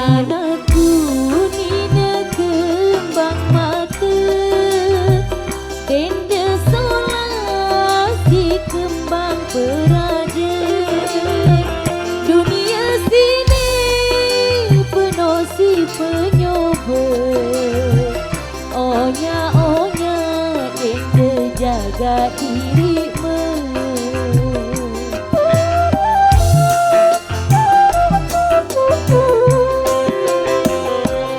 Anakku nina kembang mata, tenda solah si kembang peraja. Dunia sini penuh si penyoba, onya-onya tenda jaga dirimu.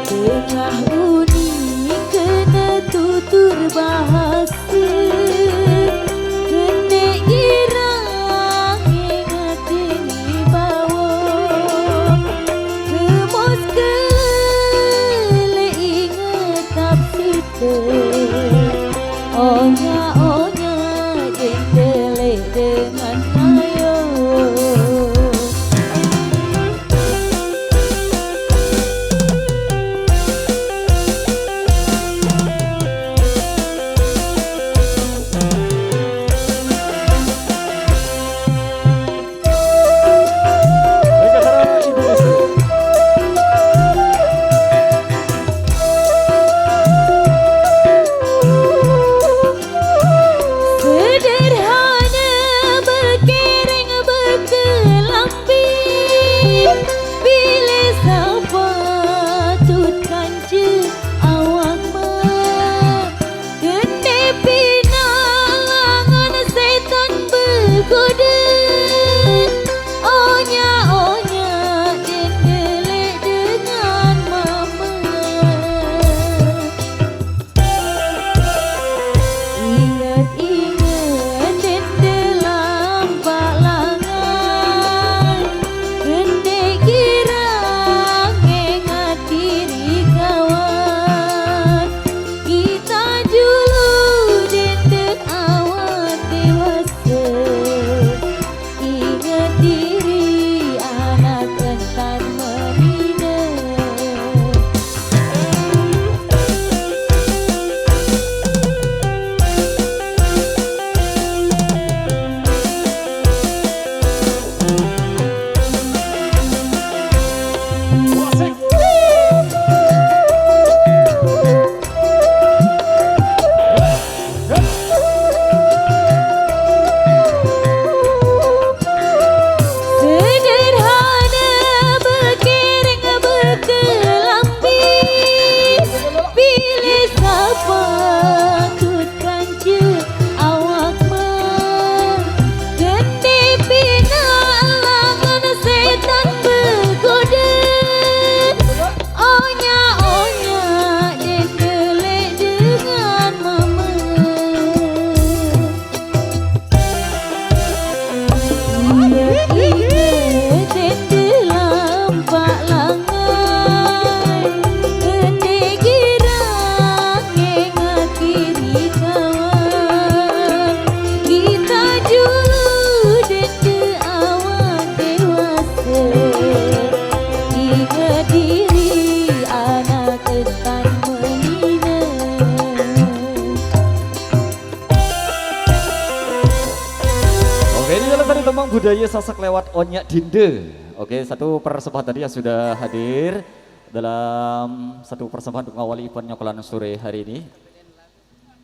Tengah uni kena tutur bahasa, kena girang ingat ini bawah, kemus kele ingat tapsita, onya-onya jendele dengan ayo. Tembang budaya Sasak lewat Onyak Dinde. Oke, satu persembahan tadi yang sudah hadir dalam satu persembahan untuk mengawali event Nyokolan sore hari ini.